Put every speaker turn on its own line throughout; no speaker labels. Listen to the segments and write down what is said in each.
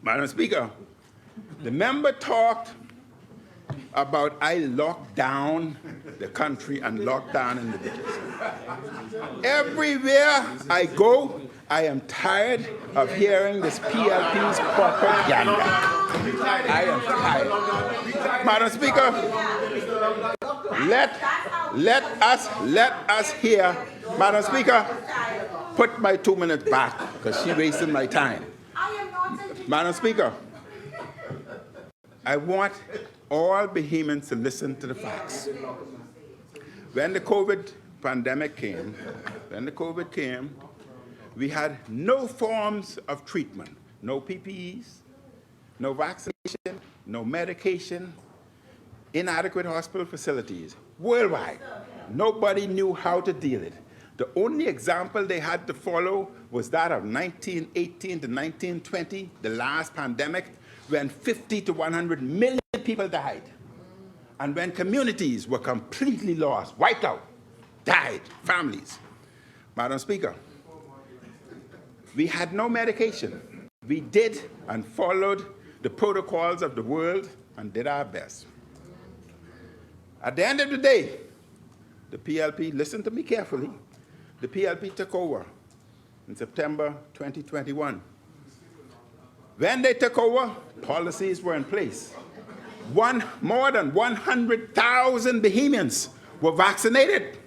Madam Speaker, the member talked about I locked down the country and locked down individuals. Everywhere I go, I am tired of hearing this PLP's propaganda. I am tired. Madam Speaker, let us hear. Madam Speaker, put my 2 minutes back because she wasted my time. Madam Speaker, I want all Bahamians to listen to the facts. When the COVID pandemic came, we had no forms of treatment, no PPEs, no vaccination, no medication, inadequate hospital facilities, worldwide. Nobody knew how to deal with it. The only example they had to follow was that of 1918 to 1920, the last pandemic, when 50 to 100 million people died. And when communities were completely lost, wiped out, died, families. Madam Speaker, we had no medication. We did and followed the protocols of the world and did our best. At the end of the day, the PLP, listen to me carefully, the PLP took over in September 2021. When they took over, policies were in place. More than 100,000 Bahamians were vaccinated.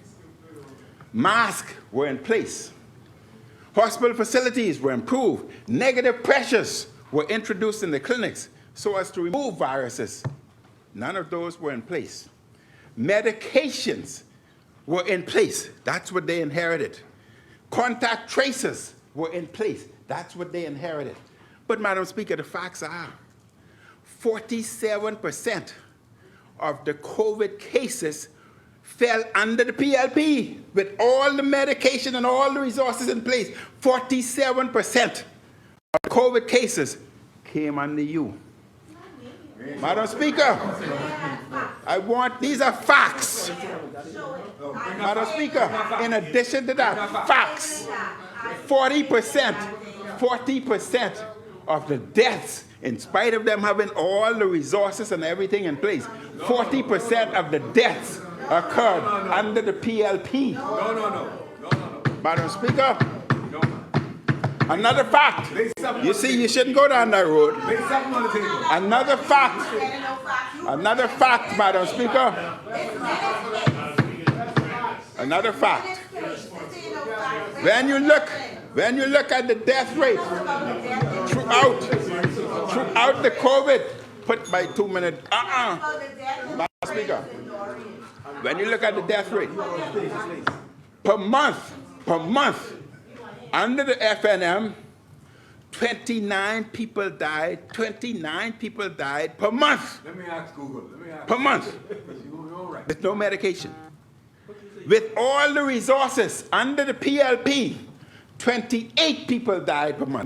Masks were in place. Hospital facilities were improved. Negative pressures were introduced in the clinics so as to remove viruses. None of those were in place. Medications were in place. That's what they inherited. Contact tracers were in place. That's what they inherited. But, Madam Speaker, the facts are 47% of the COVID cases fell under the PLP with all the medication and all the resources in place. 47% of the COVID cases came under you. Madam Speaker, these are facts. Madam Speaker, in addition to that, facts. 40% of the deaths, in spite of them having all the resources and everything in place, 40% of the deaths occurred under the PLP. No. Madam Speaker, another fact. You see, you shouldn't go down that road. Another fact, Madam Speaker. Another fact. When you look at the death rate throughout the COVID, put my 2 minutes, Madam Speaker. When you look at the death rate, per month, under the FNM, 29 people died per month.
Let me ask Google.
Per month. With no medication. With all the resources under the PLP, 28 people died per month.